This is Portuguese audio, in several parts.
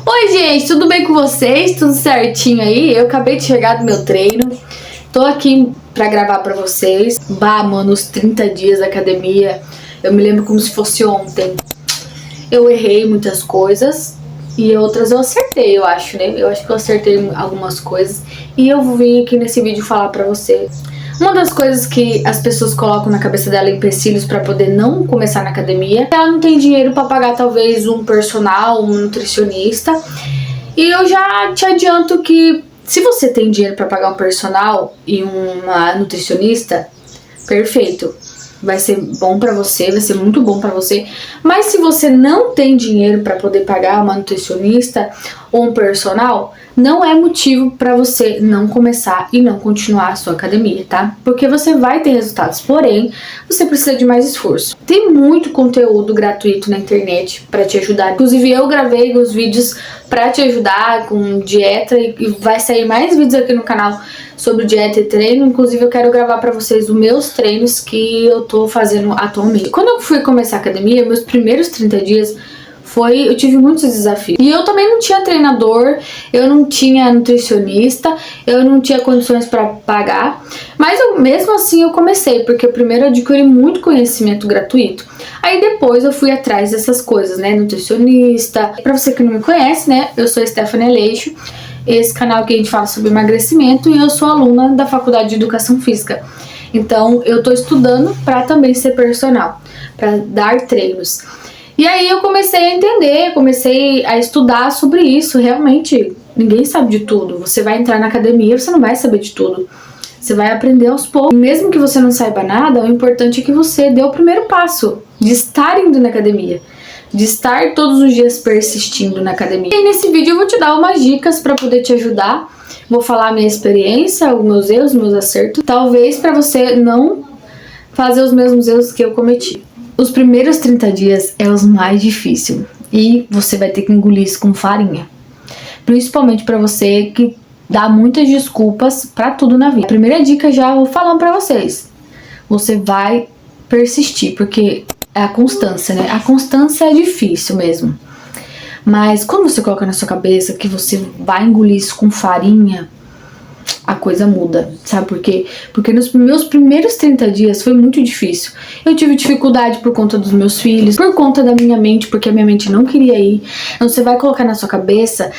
Oi gente, tudo bem com vocês? Tudo certinho aí? Eu acabei de chegar do meu treino. Tô aqui pra gravar pra vocês. Bah, mano, os 30 dias da academia, eu me lembro como se fosse ontem. Eu errei muitas coisas e outras eu acertei, eu acho, né? Eu acho que eu acertei algumas coisas e eu vou vir aqui nesse vídeo falar pra vocês. Uma das coisas que as pessoas colocam na cabeça dela, empecilhos para poder não começar na academia, ela não tem dinheiro para pagar talvez um personal, um nutricionista. E eu já te adianto que se você tem dinheiro para pagar um personal e uma nutricionista, perfeito. Vai ser bom pra você, vai ser muito bom pra você. Mas se você não tem dinheiro pra poder pagar uma nutricionista ou um personal, não é motivo pra você não começar e não continuar a sua academia, tá? Porque você vai ter resultados, porém, você precisa de mais esforço. Tem muito conteúdo gratuito na internet pra te ajudar. Inclusive, eu gravei os vídeos pra te ajudar com dieta e vai sair mais vídeos aqui no canal sobre dieta e treino. Inclusive eu quero gravar pra vocês os meus treinos que eu tô fazendo atualmente. Quando eu fui começar a academia, meus primeiros 30 dias eu tive muitos desafios. E eu também não tinha treinador, eu não tinha nutricionista, eu não tinha condições pra pagar. Mas mesmo assim eu comecei, porque primeiro eu adquiri muito conhecimento gratuito. Aí depois eu fui atrás dessas coisas, né, nutricionista. Pra você que não me conhece, né, eu sou a Stephanie Aleixo. Esse canal que a gente fala sobre emagrecimento e eu sou aluna da Faculdade de Educação Física. Então eu tô estudando para também ser personal, para dar treinos. E aí eu comecei a entender, comecei a estudar sobre isso. Realmente, ninguém sabe de tudo. Você vai entrar na academia, você não vai saber de tudo. Você vai aprender aos poucos. Mesmo que você não saiba nada, o importante é que você dê o primeiro passo de estar indo na academia, de estar todos os dias persistindo na academia. E nesse vídeo eu vou te dar umas dicas para poder te ajudar. Vou falar a minha experiência, os meus erros, meus acertos. Talvez para você não fazer os mesmos erros que eu cometi. Os primeiros 30 dias é os mais difíceis e você vai ter que engolir isso com farinha. Principalmente para você que dá muitas desculpas para tudo na vida. A primeira dica já vou falando para vocês. Você vai persistir, porque é a constância, né? A constância é difícil mesmo. Mas quando você coloca na sua cabeça que você vai engolir isso com farinha, a coisa muda, sabe por quê? Porque nos meus primeiros 30 dias foi muito difícil. Eu tive dificuldade por conta dos meus filhos, por conta da minha mente, porque a minha mente não queria ir. Então você vai colocar na sua cabeça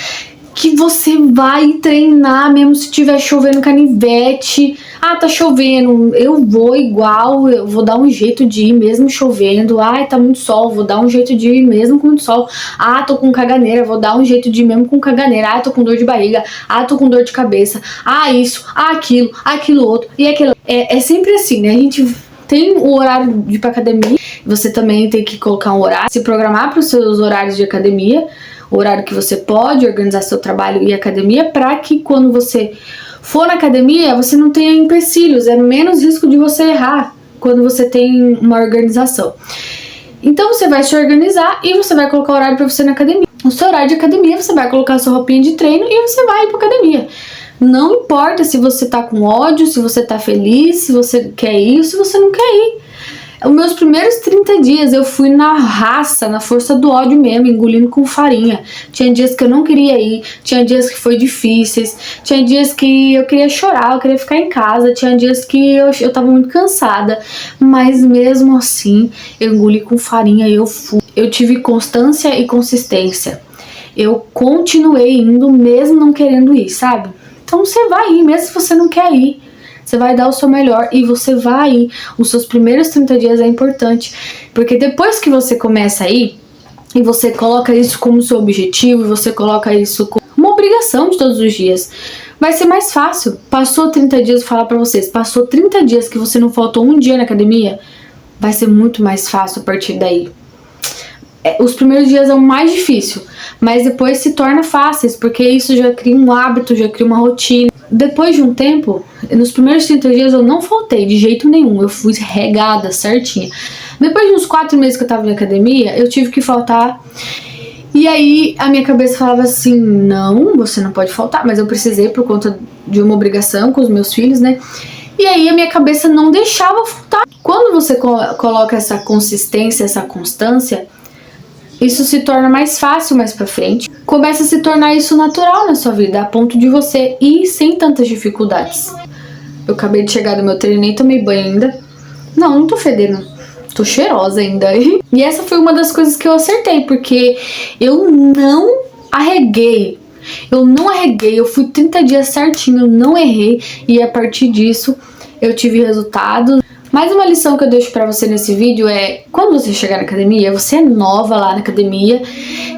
que você vai treinar mesmo se tiver chovendo canivete. Ah, tá chovendo, eu vou igual, eu vou dar um jeito de ir mesmo chovendo. Ai, tá muito sol, vou dar um jeito de ir mesmo com muito sol. Ah, tô com caganeira, vou dar um jeito de ir mesmo com caganeira. Ah, tô com dor de barriga, ah, tô com dor de cabeça. Ah, isso, ah, aquilo outro e aquilo. É sempre assim, né? A gente tem o horário de ir pra academia, você também tem que colocar um horário, se programar para os seus horários de academia, o horário que você pode organizar seu trabalho e academia, para que quando você for na academia, você não tenha empecilhos, é menos risco de você errar quando você tem uma organização. Então você vai se organizar e você vai colocar o horário para você ir na academia. No seu horário de academia, você vai colocar a sua roupinha de treino e você vai ir pra academia. Não importa se você tá com ódio, se você tá feliz, se você quer ir ou se você não quer ir. Os meus primeiros 30 dias eu fui na raça, na força do ódio mesmo, engolindo com farinha. Tinha dias que eu não queria ir, tinha dias que foi difíceis, tinha dias que eu queria chorar, eu queria ficar em casa, tinha dias que eu tava muito cansada, mas mesmo assim eu engoli com farinha e eu fui. Eu tive constância e consistência. Eu continuei indo mesmo não querendo ir, sabe? Então você vai ir, mesmo se você não quer ir. Você vai dar o seu melhor e você vai ir. Os seus primeiros 30 dias é importante, porque depois que você começa a ir, e você coloca isso como seu objetivo, e você coloca isso como uma obrigação de todos os dias, vai ser mais fácil. Passou 30 dias, vou falar pra vocês, passou 30 dias que você não faltou um dia na academia, vai ser muito mais fácil a partir daí. Os primeiros dias é o mais difícil, mas depois se torna fáceis, porque isso já cria um hábito, já cria uma rotina. Depois de um tempo, nos primeiros 30 dias eu não faltei de jeito nenhum, eu fui regada certinha. Depois de uns 4 meses que eu tava na academia, eu tive que faltar. E aí a minha cabeça falava assim, não, você não pode faltar, mas eu precisei por conta de uma obrigação com os meus filhos, né? E aí a minha cabeça não deixava faltar. Quando você coloca essa consistência, essa constância, isso se torna mais fácil mais pra frente. Começa a se tornar isso natural na sua vida, a ponto de você ir sem tantas dificuldades. Eu acabei de chegar do meu treino, nem tomei banho ainda. Não tô fedendo. Tô cheirosa ainda. E essa foi uma das coisas que eu acertei, porque eu não arreguei. Eu fui 30 dias certinho, eu não errei. E a partir disso, eu tive resultados. Mais uma lição que eu deixo pra você nesse vídeo é: quando você chegar na academia, você é nova lá na academia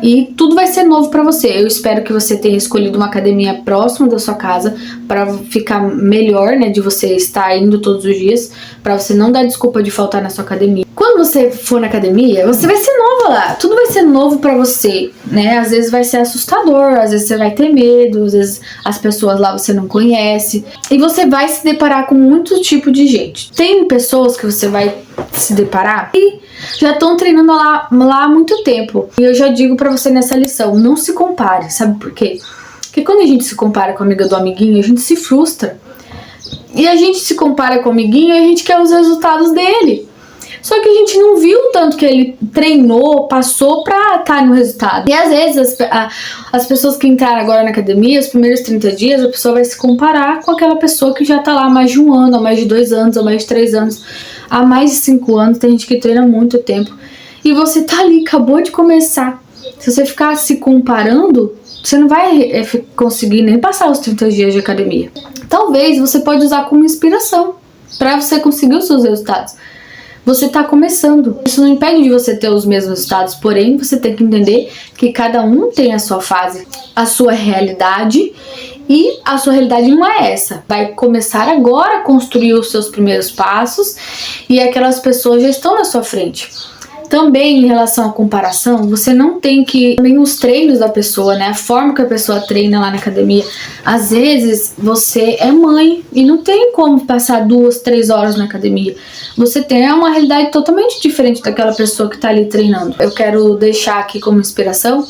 e tudo vai ser novo pra você. Eu espero que você tenha escolhido uma academia próxima da sua casa pra ficar melhor, né, de você estar indo todos os dias, pra você não dar desculpa de faltar na sua academia. Quando você for na academia, você vai ser nova lá, tudo vai ser novo pra você, né? Às vezes vai ser assustador, às vezes você vai ter medo, às vezes as pessoas lá você não conhece e você vai se deparar com muito tipo de gente. Tem pessoas que você vai se deparar e já estão treinando lá há muito tempo. E eu já digo pra você nessa lição, não se compare, sabe por quê? Porque quando a gente se compara com a amiga do amiguinho, a gente se frustra. E a gente se compara com o amiguinho e a gente quer os resultados dele. Só que a gente não viu o tanto que ele treinou, passou pra estar no resultado. E às vezes as pessoas que entraram agora na academia, os primeiros 30 dias, a pessoa vai se comparar com aquela pessoa que já tá lá há mais de 1 ano, há mais de 2 anos, há mais de 3 anos, há mais de 5 anos. Tem gente que treina há muito tempo. E você tá ali, acabou de começar. Se você ficar se comparando, você não vai conseguir nem passar os 30 dias de academia. Talvez você pode usar como inspiração pra você conseguir os seus resultados. Você está começando. Isso não impede de você ter os mesmos resultados, porém você tem que entender que cada um tem a sua fase, a sua realidade, e a sua realidade não é essa. Vai começar agora a construir os seus primeiros passos e aquelas pessoas já estão na sua frente. Também em relação à comparação, você não tem que... Também os treinos da pessoa, né? A forma que a pessoa treina lá na academia. Às vezes, você é mãe e não tem como passar 2, 3 horas na academia. Você tem uma realidade totalmente diferente daquela pessoa que tá ali treinando. Eu quero deixar aqui como inspiração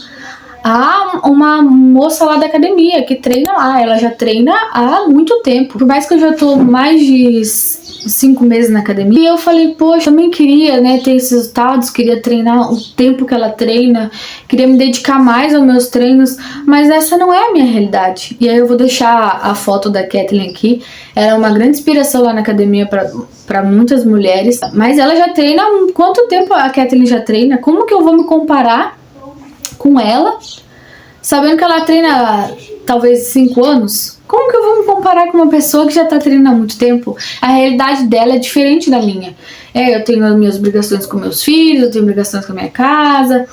uma moça lá da academia que treina lá. Ela já treina há muito tempo. Por mais que eu já tô mais de 5 meses na academia, e eu falei, poxa, eu também queria, né, ter esses resultados, queria treinar o tempo que ela treina, queria me dedicar mais aos meus treinos, mas essa não é a minha realidade. E aí eu vou deixar a foto da Kathleen aqui. Ela é uma grande inspiração lá na academia para muitas mulheres, mas ela já treina, quanto tempo a Kathleen já treina? Como que eu vou me comparar com ela, sabendo que ela treina talvez 5 anos? Como que eu vou me comparar com uma pessoa que já tá treinando há muito tempo? A realidade dela é diferente da minha. Eu tenho as minhas obrigações com meus filhos, eu tenho obrigações com a minha casa,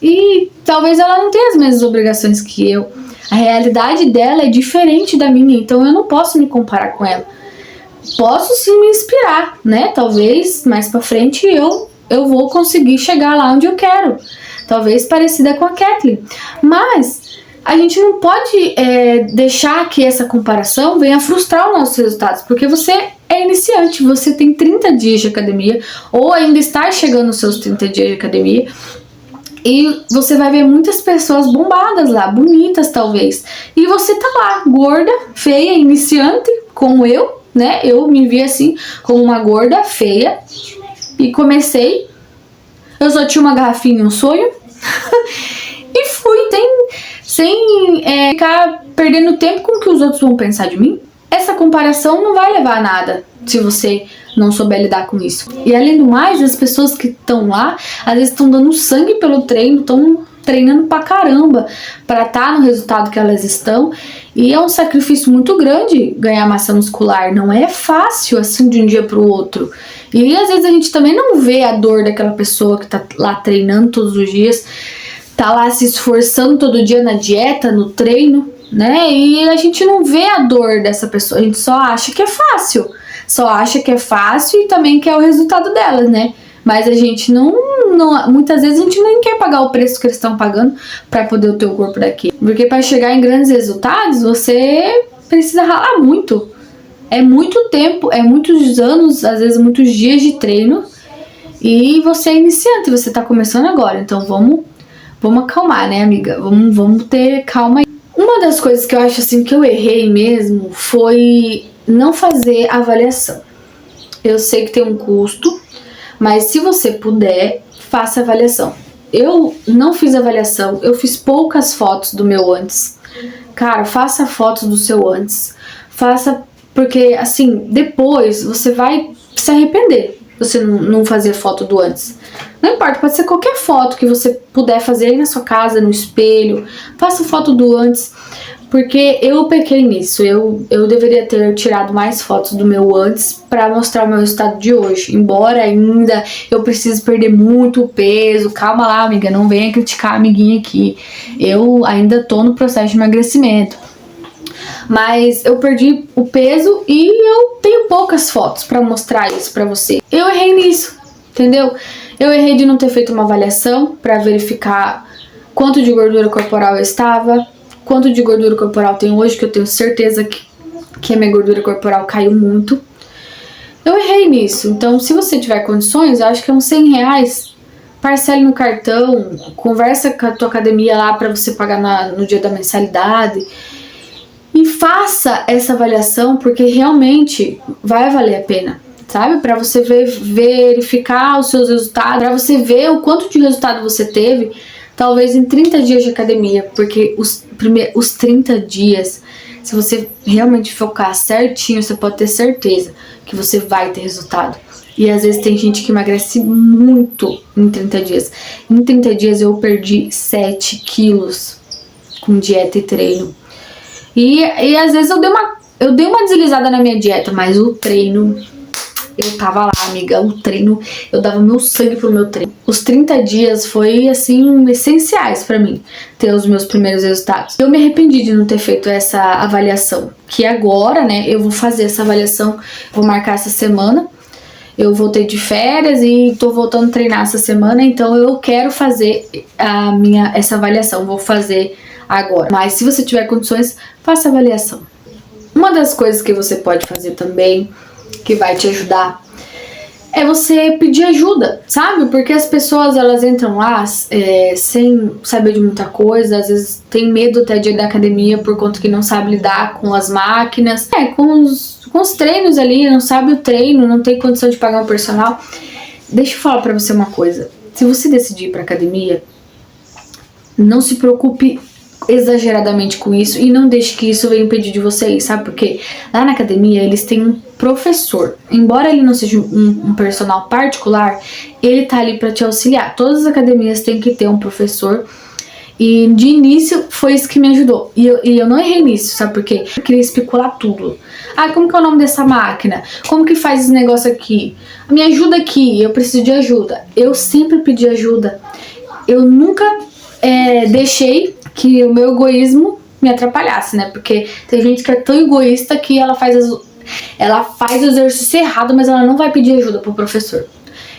e talvez ela não tenha as mesmas obrigações que eu. A realidade dela é diferente da minha, então eu não posso me comparar com ela. Posso sim me inspirar, né? Talvez mais pra frente eu vou conseguir chegar lá onde eu quero. Talvez parecida com a Kathleen. Mas a gente não pode deixar que essa comparação venha frustrar os nossos resultados, porque você é iniciante, você tem 30 dias de academia, ou ainda está chegando nos seus 30 dias de academia, e você vai ver muitas pessoas bombadas lá, bonitas talvez, e você tá lá, gorda, feia, iniciante, como eu, né? Eu me vi assim, como uma gorda, feia, e comecei. Eu só tinha uma garrafinha e um sonho. E fui, sem ficar perdendo tempo com o que os outros vão pensar de mim. Essa comparação não vai levar a nada se você não souber lidar com isso. E além do mais, as pessoas que estão lá, às vezes estão dando sangue pelo treino, estão treinando pra caramba pra estar no resultado que elas estão. E é um sacrifício muito grande ganhar massa muscular. Não é fácil assim de um dia pro outro. E às vezes a gente também não vê a dor daquela pessoa que tá lá treinando todos os dias, tá lá se esforçando todo dia na dieta, no treino, né? E a gente não vê a dor dessa pessoa, a gente só acha que é fácil. Só acha que é fácil e também quer o resultado delas, né? Mas a gente não muitas vezes a gente nem quer pagar o preço que eles estão pagando para poder ter o corpo daqui. Porque para chegar em grandes resultados, você precisa ralar muito. É muito tempo, é muitos anos, às vezes muitos dias de treino. E você é iniciante, você tá começando agora. Então vamos acalmar, né, amiga? Vamos ter calma aí. Uma das coisas que eu acho assim que eu errei mesmo foi não fazer avaliação. Eu sei que tem um custo, mas se você puder, faça avaliação. eu não fiz avaliação, eu fiz poucas fotos do meu antes. Cara, faça fotos do seu antes. Faça, porque assim, depois você vai se arrepender se você não fazer foto do antes. Não importa, pode ser qualquer foto que você puder fazer aí na sua casa, no espelho. Faça foto do antes, porque eu pequei nisso. Eu deveria ter tirado mais fotos do meu antes pra mostrar o meu estado de hoje. Embora ainda eu precise perder muito peso. Calma lá, amiga, não venha criticar a amiguinha aqui. Eu ainda tô no processo de emagrecimento. Mas eu perdi o peso e eu tenho poucas fotos pra mostrar isso pra você. Eu errei nisso, entendeu? Eu errei de não ter feito uma avaliação pra verificar quanto de gordura corporal eu estava, quanto de gordura corporal tenho hoje, que eu tenho certeza que a minha gordura corporal caiu muito. Eu errei nisso. Então, se você tiver condições, eu acho que é uns 100 reais. Parcele no cartão, conversa com a tua academia lá pra você pagar no dia da mensalidade. E faça essa avaliação, porque realmente vai valer a pena, sabe? Pra você verificar os seus resultados, pra você ver o quanto de resultado você teve, talvez em 30 dias de academia, porque os 30 dias, se você realmente focar certinho, você pode ter certeza que você vai ter resultado. E às vezes tem gente que emagrece muito em 30 dias. Em 30 dias eu perdi 7 quilos com dieta e treino. E às vezes eu dei uma deslizada na minha dieta, mas o treino, eu tava lá, amiga, o treino, eu dava meu sangue pro meu treino. Os 30 dias foi, assim, essenciais pra mim, ter os meus primeiros resultados. Eu me arrependi de não ter feito essa avaliação, que agora, né, eu vou fazer essa avaliação, vou marcar essa semana. Eu voltei de férias e tô voltando a treinar essa semana, então eu quero fazer essa avaliação, vou fazer agora. Mas se você tiver condições, faça a avaliação. Uma das coisas que você pode fazer também, que vai te ajudar, é você pedir ajuda, sabe? Porque as pessoas, elas entram lá sem saber de muita coisa, às vezes tem medo até de ir da academia por conta que não sabe lidar com as máquinas, com os treinos ali, não sabe o treino, não tem condição de pagar um personal. Deixa eu falar pra você uma coisa. Se você decidir ir pra academia, não se preocupe exageradamente com isso e não deixe que isso venha impedir de você ir, sabe? Porque lá na academia eles têm um professor. Embora ele não seja um personal particular, ele tá ali pra te auxiliar. Todas as academias têm que ter um professor. E de início foi isso que me ajudou. E eu não errei nisso, sabe por quê? Eu queria especular tudo. Ah, como que é o nome dessa máquina? Como que faz esse negócio aqui? Me ajuda aqui, eu preciso de ajuda. Eu sempre pedi ajuda. Eu nunca deixei que o meu egoísmo me atrapalhasse, né? Porque tem gente que é tão egoísta que ela faz o exercício errado, mas ela não vai pedir ajuda pro professor.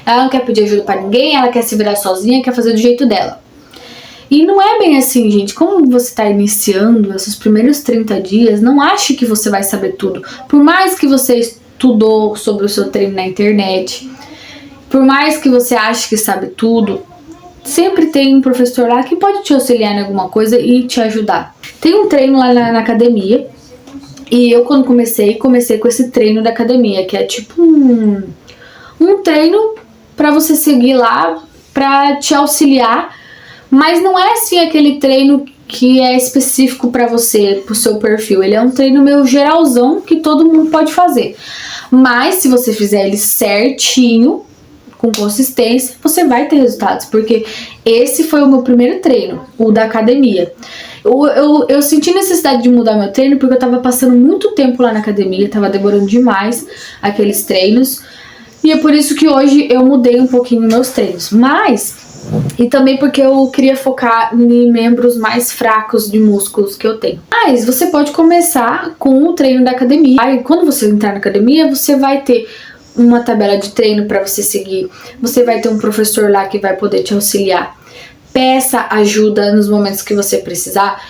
Ela não quer pedir ajuda pra ninguém, ela quer se virar sozinha, quer fazer do jeito dela. E não é bem assim, gente. Como você tá iniciando esses primeiros 30 dias, não ache que você vai saber tudo. Por mais que você estudou sobre o seu treino na internet, por mais que você ache que sabe tudo, sempre tem um professor lá que pode te auxiliar em alguma coisa e te ajudar. Tem um treino lá na academia, e eu quando comecei com esse treino da academia, que é tipo um treino pra você seguir lá, pra te auxiliar, mas não é assim aquele treino que é específico pra você, pro seu perfil. Ele é um treino meio geralzão que todo mundo pode fazer. Mas se você fizer ele certinho, com consistência, você vai ter resultados, porque esse foi o meu primeiro treino, o da academia. Eu senti necessidade de mudar meu treino porque eu tava passando muito tempo lá na academia, tava demorando demais aqueles treinos, e é por isso que hoje eu mudei um pouquinho meus treinos, e também porque eu queria focar em membros mais fracos de músculos que eu tenho. Mas você pode começar com o treino da academia. Aí, quando você entrar na academia, você vai ter uma tabela de treino para você seguir. Você vai ter um professor lá que vai poder te auxiliar. Peça ajuda nos momentos que você precisar.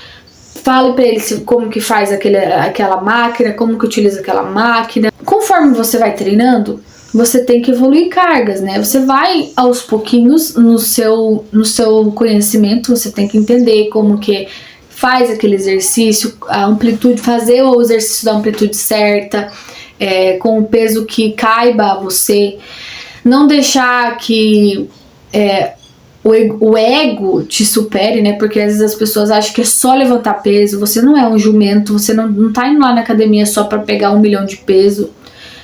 Fale para ele como que faz aquela máquina, como que utiliza aquela máquina. Conforme você vai treinando, você tem que evoluir cargas, né? Você vai aos pouquinhos no seu conhecimento, você tem que entender como que faz aquele exercício, a amplitude, fazer o exercício da amplitude certa, com o peso que caiba a você. Não deixar que o ego te supere, né? Porque às vezes as pessoas acham que é só levantar peso. Você não é um jumento, você não tá indo lá na academia só pra pegar 1 milhão de peso.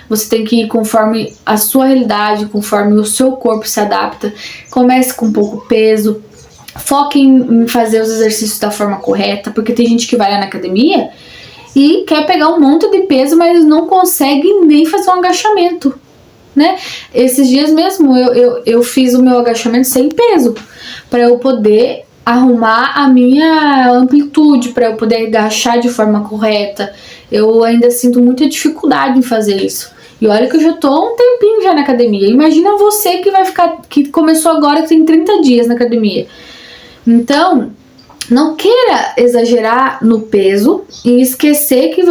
Você tem que ir conforme a sua realidade, conforme o seu corpo se adapta. Comece com pouco peso. Foque em fazer os exercícios da forma correta, porque tem gente que vai lá na academia e quer pegar um monte de peso, mas não consegue nem fazer um agachamento, né? Esses dias mesmo eu fiz o meu agachamento sem peso, para eu poder arrumar a minha amplitude, para eu poder agachar de forma correta. Eu ainda sinto muita dificuldade em fazer isso. E olha que eu já tô há um tempinho já na academia. Imagina você que começou agora, que tem 30 dias na academia. Então, não queira exagerar no peso e esquecer que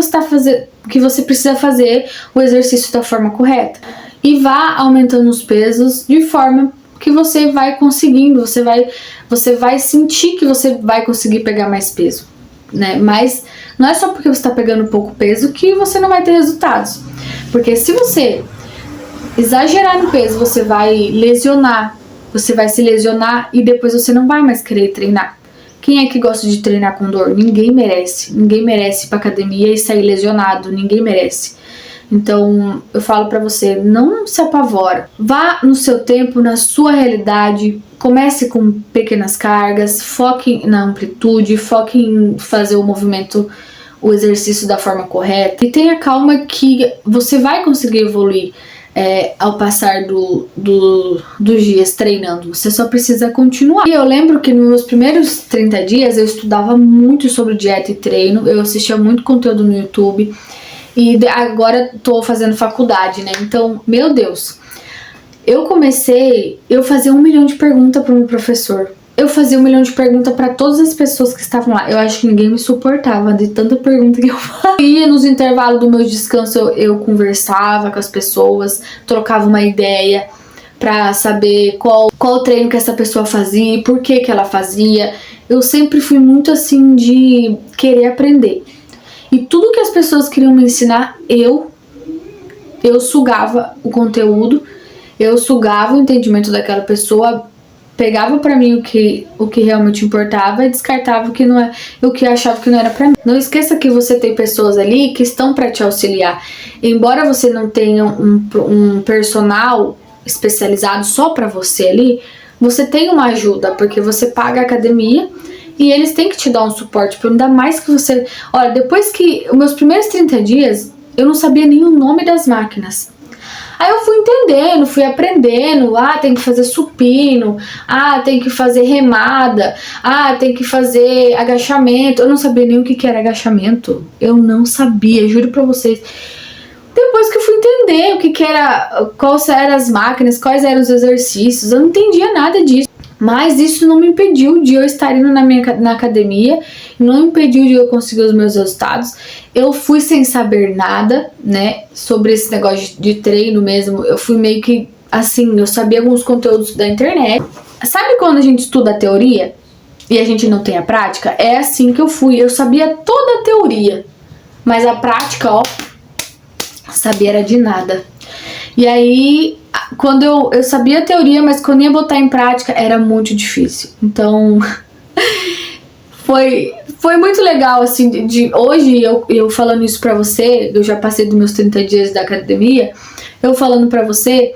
você precisa fazer o exercício da forma correta. E vá aumentando os pesos de forma que você vai conseguindo, você vai sentir que você vai conseguir pegar mais peso, né? Mas não é só porque você está pegando pouco peso que você não vai ter resultados. Porque se você exagerar no peso, você vai lesionar. Você vai se lesionar e depois você não vai mais querer treinar. Quem é que gosta de treinar com dor? Ninguém merece. Ninguém merece ir pra academia e sair lesionado. Ninguém merece. Então, eu falo pra você, não se apavora. Vá no seu tempo, na sua realidade. Comece com pequenas cargas. Foque na amplitude. Foque em fazer o movimento, o exercício da forma correta. E tenha calma que você vai conseguir evoluir. Ao passar dos dias treinando, você só precisa continuar. E eu lembro que nos meus primeiros 30 dias eu estudava muito sobre dieta e treino, eu assistia muito conteúdo no YouTube e agora tô fazendo faculdade, né? Então, meu Deus, eu fazia 1 milhão de perguntas para o meu professor. Eu fazia 1 milhão de perguntas para todas as pessoas que estavam lá. Eu acho que ninguém me suportava de tanta pergunta que eu fazia. Nos intervalos do meu descanso eu conversava com as pessoas, trocava uma ideia para saber qual treino que essa pessoa fazia, por que ela fazia. Eu sempre fui muito assim de querer aprender. E tudo que as pessoas queriam me ensinar, eu sugava o conteúdo, eu sugava o entendimento daquela pessoa, pegava pra mim o que realmente importava e descartava o que achava que não era pra mim. Não esqueça que você tem pessoas ali que estão pra te auxiliar. Embora você não tenha um personal especializado só pra você ali, você tem uma ajuda, porque você paga a academia e eles têm que te dar um suporte, ainda mais que você... Olha, depois que os meus primeiros 30 dias, eu não sabia nem o nome das máquinas. Aí eu fui entendendo, fui aprendendo, tem que fazer supino, tem que fazer remada, tem que fazer agachamento. Eu não sabia nem o que era agachamento, eu não sabia, juro pra vocês. Depois que eu fui entender o que era, quais eram as máquinas, quais eram os exercícios, eu não entendia nada disso. Mas isso não me impediu de eu estar indo na academia, não impediu de eu conseguir os meus resultados. Eu fui sem saber nada, né, sobre esse negócio de treino mesmo. Eu fui meio que, assim, eu sabia alguns conteúdos da internet. Sabe quando a gente estuda a teoria e a gente não tem a prática? É assim que eu fui, eu sabia toda a teoria, mas a prática, sabia era de nada. E aí... Quando eu sabia a teoria, mas quando ia botar em prática era muito difícil. Então foi muito legal, assim, hoje eu falando isso pra você, eu já passei dos meus 30 dias da academia, eu falando pra você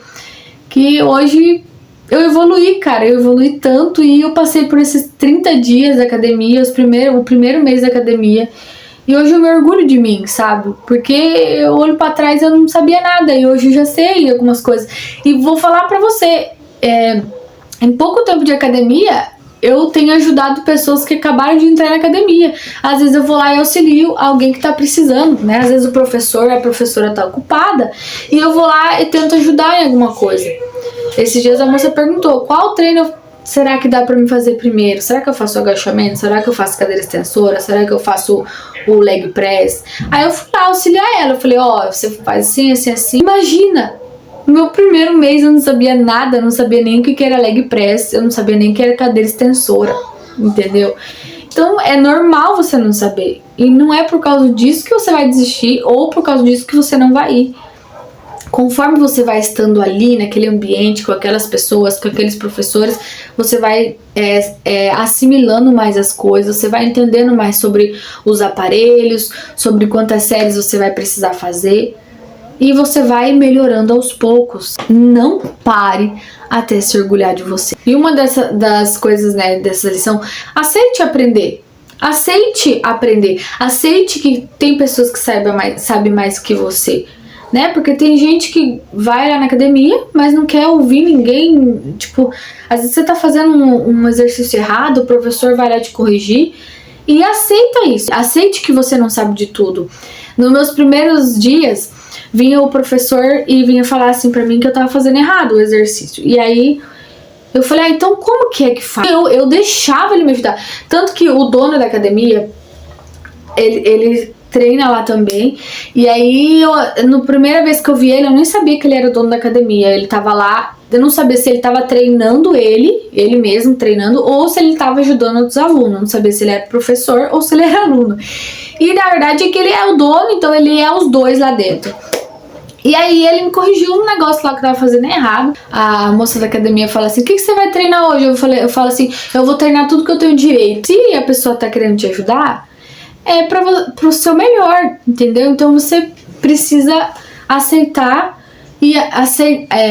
que hoje eu evoluí, cara, eu evoluí tanto e eu passei por esses 30 dias da academia, o primeiro mês da academia. E hoje eu me orgulho de mim, sabe? Porque eu olho pra trás e eu não sabia nada. E hoje eu já sei algumas coisas. E vou falar pra você, em pouco tempo de academia, eu tenho ajudado pessoas que acabaram de entrar na academia. Às vezes eu vou lá e auxilio alguém que tá precisando, né? Às vezes a professora tá ocupada. E eu vou lá e tento ajudar em alguma coisa. Esses dias a moça perguntou, qual treino será que dá pra me fazer primeiro? Será que eu faço agachamento? Será que eu faço cadeira extensora? Será que eu faço o leg press? Aí eu fui lá auxiliar ela. Eu falei, você faz assim, assim, assim. Imagina, no meu primeiro mês eu não sabia nada. Eu não sabia nem o que era leg press. Eu não sabia nem o que era cadeira extensora. Entendeu? Então é normal você não saber. E não é por causa disso que você vai desistir ou por causa disso que você não vai ir. Conforme você vai estando ali naquele ambiente, com aquelas pessoas, com aqueles professores, você vai assimilando mais as coisas, você vai entendendo mais sobre os aparelhos, sobre quantas séries você vai precisar fazer, e você vai melhorando aos poucos. Não pare até se orgulhar de você. E uma das coisas, né, dessa lição, aceite aprender. Aceite aprender. Aceite que tem pessoas que sabem mais que você. Né? Porque tem gente que vai lá na academia, mas não quer ouvir ninguém. Tipo, às vezes você tá fazendo um exercício errado, o professor vai lá te corrigir. E aceita isso. Aceite que você não sabe de tudo. Nos meus primeiros dias, vinha o professor e vinha falar assim pra mim que eu tava fazendo errado o exercício. E aí eu falei, então como que é que faz? Eu deixava ele me ajudar. Tanto que o dono da academia, ele treina lá também. E aí, na primeira vez que eu vi ele, eu nem sabia que ele era o dono da academia. Ele tava lá, eu não sabia se ele tava treinando ele mesmo treinando, ou se ele tava ajudando outros alunos. Eu não sabia se ele era professor ou se ele era aluno. E na verdade é que ele é o dono, então ele é os dois lá dentro. E aí ele me corrigiu um negócio lá que eu tava fazendo errado. A moça da academia fala assim, o que você vai treinar hoje? Eu falo assim, eu vou treinar tudo que eu tenho direito. Se a pessoa tá querendo te ajudar, é pro seu melhor, entendeu? Então você precisa aceitar e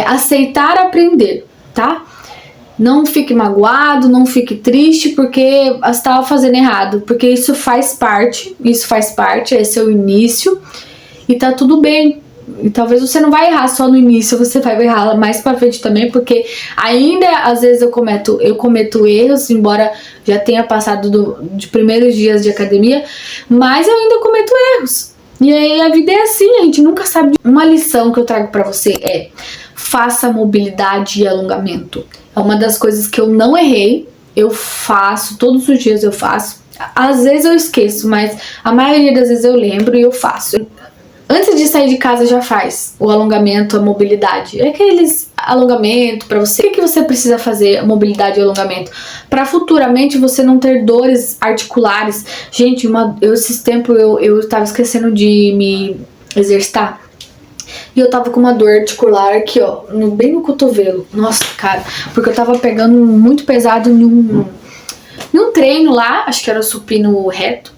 aceitar aprender, tá? Não fique magoado, não fique triste porque você estava fazendo errado, porque isso faz parte, esse é o início e tá tudo bem. E talvez você não vai errar só no início, você vai errar mais pra frente também, porque ainda às vezes eu cometo erros, embora já tenha passado de primeiros dias de academia, mas eu ainda cometo erros. E aí a vida é assim, a gente nunca sabe. Uma lição que eu trago pra você é: faça mobilidade e alongamento. É uma das coisas que eu não errei, eu faço, todos os dias eu faço. Às vezes eu esqueço, mas a maioria das vezes eu lembro e eu faço. Antes de sair de casa já faz o alongamento, a mobilidade. É aqueles alongamento para você. O que você precisa fazer, mobilidade e alongamento? Para futuramente você não ter dores articulares. Gente, esses tempos eu tava esquecendo de me exercitar. E eu tava com uma dor articular aqui, ó, bem no cotovelo. Nossa, cara, porque eu tava pegando muito pesado num treino lá, acho que era o supino reto.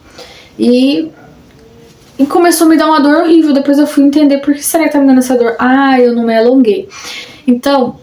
E começou a me dar uma dor horrível. Depois eu fui entender por que será que tá me dando essa dor. Ah, eu não me alonguei. Então,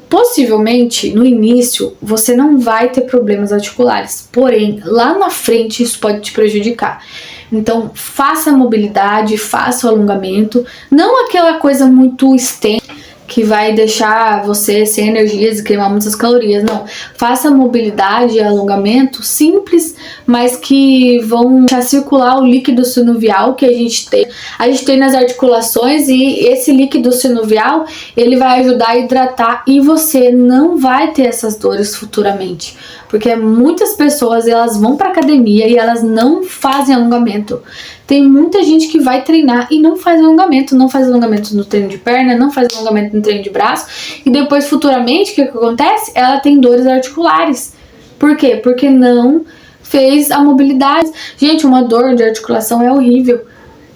possivelmente, no início, você não vai ter problemas articulares. Porém, lá na frente, isso pode te prejudicar. Então, faça a mobilidade, faça o alongamento. Não aquela coisa muito extensa que vai deixar você sem energias e queimar muitas calorias. Não, faça mobilidade e alongamento simples, mas que vão deixar circular o líquido sinovial que a gente tem nas articulações, e esse líquido sinovial, ele vai ajudar a hidratar e você não vai ter essas dores futuramente. Porque muitas pessoas, elas vão pra academia e elas não fazem alongamento. Tem muita gente que vai treinar e não faz alongamento. Não faz alongamento no treino de perna, não faz alongamento no treino de braço. E depois, futuramente, o que acontece? Ela tem dores articulares. Por quê? Porque não fez a mobilidade. Gente, uma dor de articulação é horrível.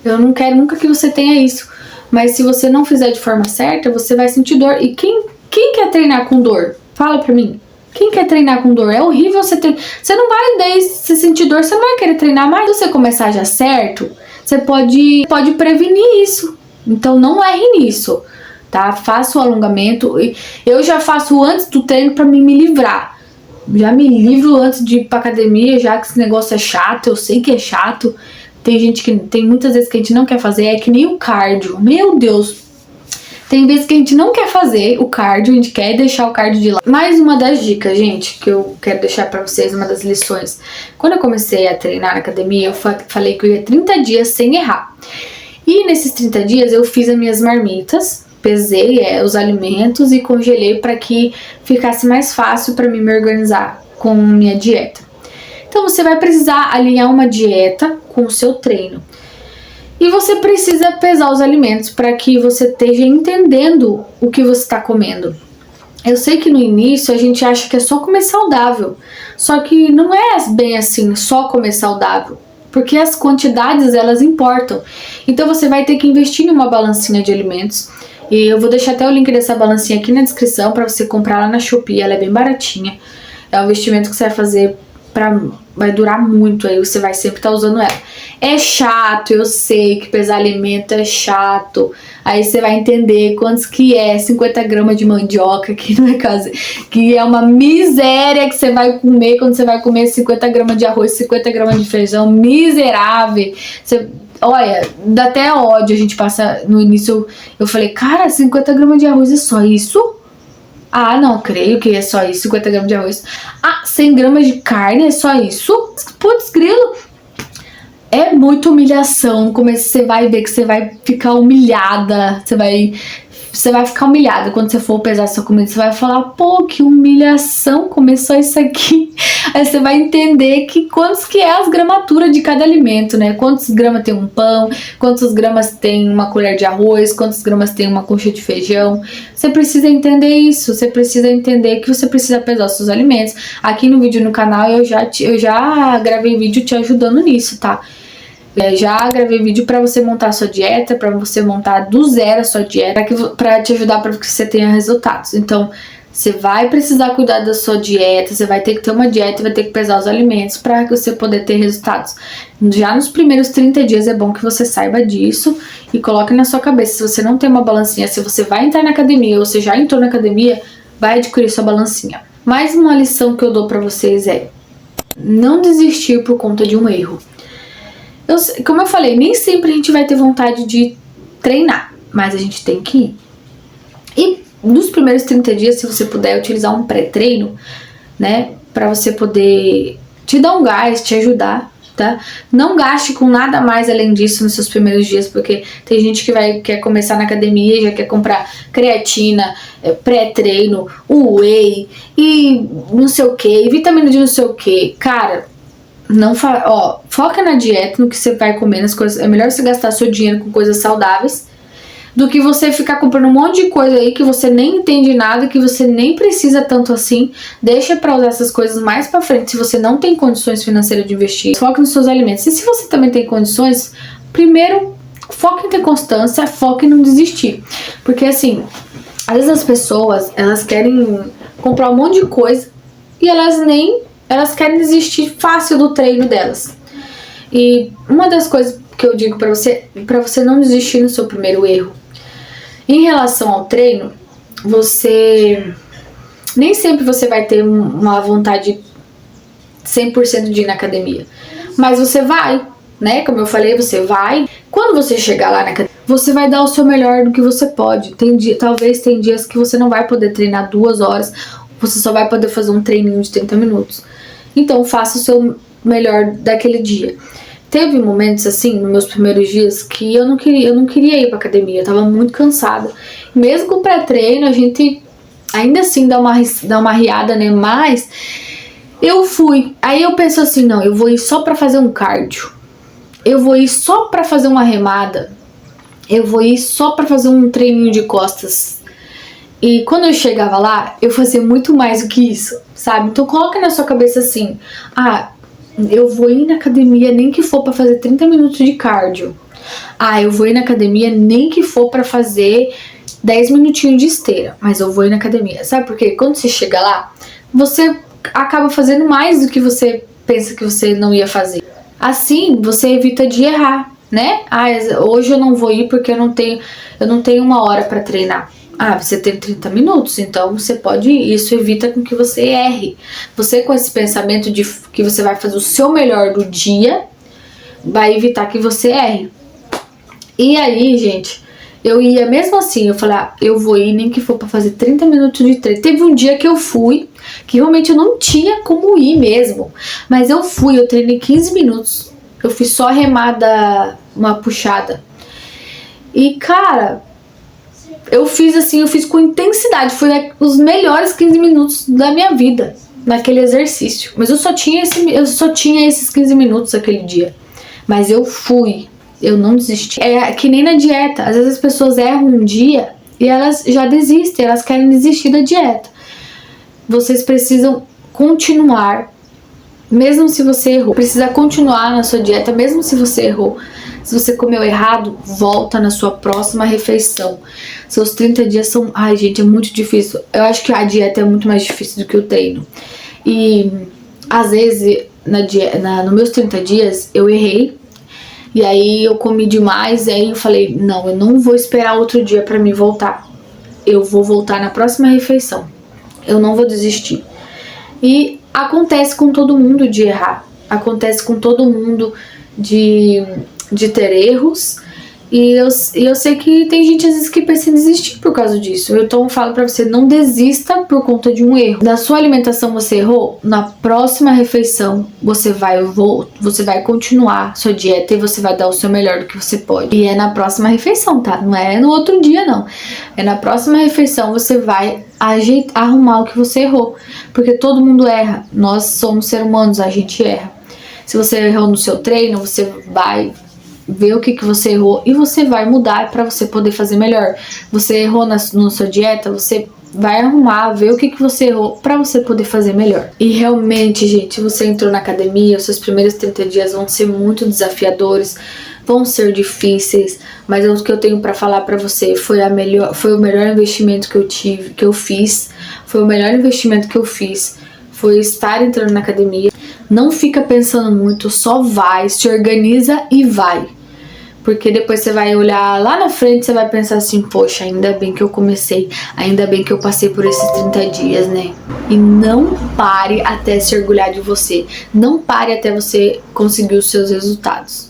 Eu não quero nunca que você tenha isso. Mas se você não fizer de forma certa, você vai sentir dor. E quem quer treinar com dor? Fala pra mim. Quem quer treinar com dor? É horrível você não vai, daí se sentir dor, você não vai querer treinar mais. Se você começar já certo, você pode prevenir isso. Então não erre nisso, tá? Faça o alongamento. Eu já faço antes do treino pra me livrar. Já me livro antes de ir pra academia, já que esse negócio é chato, eu sei que é chato. Tem muitas vezes que a gente não quer fazer, é que nem o cardio. Meu Deus! Tem vezes que a gente não quer fazer o cardio, a gente quer deixar o cardio de lado. Mais uma das dicas, gente, que eu quero deixar pra vocês, uma das lições. Quando eu comecei a treinar na academia, eu falei que eu ia 30 dias sem errar. E nesses 30 dias eu fiz as minhas marmitas, pesei os alimentos e congelei para que ficasse mais fácil para mim me organizar com minha dieta. Então você vai precisar alinhar uma dieta com o seu treino. E você precisa pesar os alimentos para que você esteja entendendo o que você está comendo. Eu sei que no início a gente acha que é só comer saudável, só que não é bem assim, só comer saudável, porque as quantidades, elas importam. Então você vai ter que investir em uma balancinha de alimentos E eu vou deixar até o link dessa balancinha aqui na descrição pra você comprar lá na Shopee, ela é bem baratinha. É um investimento que você vai fazer vai durar muito, aí você vai sempre estar usando ela. É chato, eu sei que pesar alimento é chato. Aí você vai entender quantos que é 50 gramas de mandioca, que não é caso, que é uma miséria que você vai comer quando você vai comer 50 gramas de arroz, 50 gramas de feijão, miserável. Olha, dá até ódio. A gente passa, no início eu falei, cara, 50 gramas de arroz é só isso? Ah, não, creio que é só isso, 50 gramas de arroz. Ah, 100 gramas de carne é só isso? Putz, grilo. É muita humilhação. Como você vai ver que você vai ficar humilhada. Você vai ficar humilhada quando você for pesar sua comida. Você vai falar, pô, que humilhação, começou isso aqui. Aí você vai entender que quantos que é as gramaturas de cada alimento, né? Quantos gramas tem um pão, quantos gramas tem uma colher de arroz, quantos gramas tem uma concha de feijão. Você precisa entender isso, você precisa entender que você precisa pesar os seus alimentos. Aqui no vídeo no canal eu já gravei vídeo te ajudando nisso, tá? Já gravei vídeo pra você montar a sua dieta, pra você montar do zero a sua dieta, pra te ajudar pra que você tenha resultados. Então, você vai precisar cuidar da sua dieta, você vai ter que ter uma dieta, vai ter que pesar os alimentos pra você poder ter resultados. Já nos primeiros 30 dias é bom que você saiba disso e coloque na sua cabeça. Se você não tem uma balancinha, se você vai entrar na academia ou você já entrou na academia, vai adquirir sua balancinha. Mais uma lição que eu dou pra vocês é não desistir por conta de um erro. Como eu falei, nem sempre a gente vai ter vontade de treinar, mas a gente tem que ir. E nos primeiros 30 dias, se você puder utilizar um pré-treino, né, pra você poder te dar um gás, te ajudar, tá? Não gaste com nada mais além disso nos seus primeiros dias, porque tem gente que quer começar na academia e já quer comprar creatina, pré-treino, whey e não sei o que, vitamina de não sei o que. Cara, foca na dieta, no que você vai comer, nas coisas. É melhor você gastar seu dinheiro com coisas saudáveis do que você ficar comprando um monte de coisa aí que você nem entende nada, que você nem precisa tanto assim. Deixa pra usar essas coisas mais pra frente, se você não tem condições financeiras de investir. Foque nos seus alimentos. E se você também tem condições, primeiro, foque em ter constância, foque em não desistir. Porque assim, às vezes as pessoas, elas querem comprar um monte de coisa e elas querem desistir fácil do treino delas. E uma das coisas que eu digo pra você não desistir no seu primeiro erro. Em relação ao treino, nem sempre você vai ter uma vontade 100% de ir na academia. Mas você vai, né? Como eu falei, você vai. Quando você chegar lá na academia, você vai dar o seu melhor do que você pode. Talvez tem dias que você não vai poder treinar 2 horas, você só vai poder fazer um treininho de 30 minutos. Então faça o seu melhor daquele dia. Teve momentos assim, nos meus primeiros dias, que eu não queria ir pra academia, eu tava muito cansada. Mesmo com o pré-treino, a gente ainda assim dá uma riada, né? Mas eu fui. Aí eu penso assim, não, eu vou ir só pra fazer um cardio. Eu vou ir só pra fazer uma remada. Eu vou ir só pra fazer um treininho de costas. E quando eu chegava lá, eu fazia muito mais do que isso, sabe? Então coloca na sua cabeça assim, eu vou ir na academia nem que for pra fazer 30 minutos de cardio. Eu vou ir na academia nem que for pra fazer 10 minutinhos de esteira, mas eu vou ir na academia. Sabe por quê? Quando você chega lá, você acaba fazendo mais do que você pensa que você não ia fazer. Assim, você evita de errar, né? Hoje eu não vou ir porque eu não tenho 1 hora pra treinar. Você tem 30 minutos, então você pode ir. Isso evita com que você erre. Você, com esse pensamento de que você vai fazer o seu melhor do dia, vai evitar que você erre. E aí, gente, eu ia mesmo assim. Eu falei, eu vou ir nem que for pra fazer 30 minutos de treino. Teve um dia que eu fui, que realmente eu não tinha como ir mesmo. Mas eu fui, eu treinei 15 minutos. Eu fiz só remada, uma puxada. E, cara, eu fiz com intensidade. Foi os melhores 15 minutos da minha vida naquele exercício. Mas eu só tinha esses 15 minutos aquele dia. Mas eu fui, eu não desisti. É que nem na dieta. Às vezes as pessoas erram um dia e elas já desistem, elas querem desistir da dieta. Vocês precisam continuar Mesmo se você errou, precisa continuar na sua dieta, mesmo se você errou. Se você comeu errado, volta na sua próxima refeição. Seus 30 dias são... Ai, gente, é muito difícil. Eu acho que a dieta é muito mais difícil do que o treino. E, às vezes, nos meus 30 dias, eu errei. E aí, eu comi demais. E aí, eu falei, não, eu não vou esperar outro dia pra me voltar. Eu vou voltar na próxima refeição. Eu não vou desistir. E acontece com todo mundo de errar. Acontece com todo mundo de ter erros. E eu sei que tem gente às vezes que pensa em desistir por causa disso. Então eu falo pra você, não desista por conta de um erro. Na sua alimentação você errou, na próxima refeição você vai continuar sua dieta e você vai dar o seu melhor do que você pode. E é na próxima refeição, tá? Não é no outro dia, não. É na próxima refeição você vai arrumar o que você errou. Porque todo mundo erra. Nós somos seres humanos, a gente erra. Se você errou no seu treino, você vai ver o que você errou e você vai mudar para você poder fazer melhor. Você errou na sua dieta, você vai arrumar, ver o que você errou para você poder fazer melhor. E realmente, gente, você entrou na academia, os seus primeiros 30 dias vão ser muito desafiadores, vão ser difíceis, mas o que eu tenho para falar para você foi o melhor investimento que eu fiz, foi o melhor investimento que eu fiz, foi estar entrando na academia. Não fica pensando muito, só vai, se organiza e vai. Porque depois você vai olhar lá na frente, você vai pensar assim, poxa, ainda bem que eu comecei, ainda bem que eu passei por esses 30 dias, né? E não pare até se orgulhar de você. Não pare até você conseguir os seus resultados.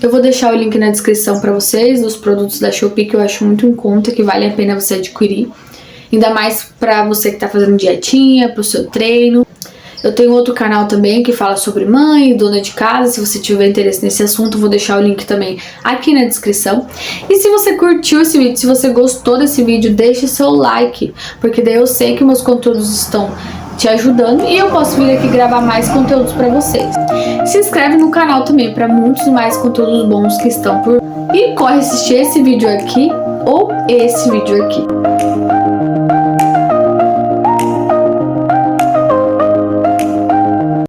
Eu vou deixar o link na descrição para vocês, dos produtos da Shopee que eu acho muito em conta, que vale a pena você adquirir. Ainda mais para você que tá fazendo dietinha, pro seu treino. Eu tenho outro canal também que fala sobre mãe, dona de casa. Se você tiver interesse nesse assunto, eu vou deixar o link também aqui na descrição. E se você curtiu esse vídeo, se você gostou desse vídeo, deixe seu like, porque daí eu sei que meus conteúdos estão te ajudando e eu posso vir aqui gravar mais conteúdos pra vocês. Se inscreve no canal também para muitos mais conteúdos bons que estão por... E corre assistir esse vídeo aqui ou esse vídeo aqui.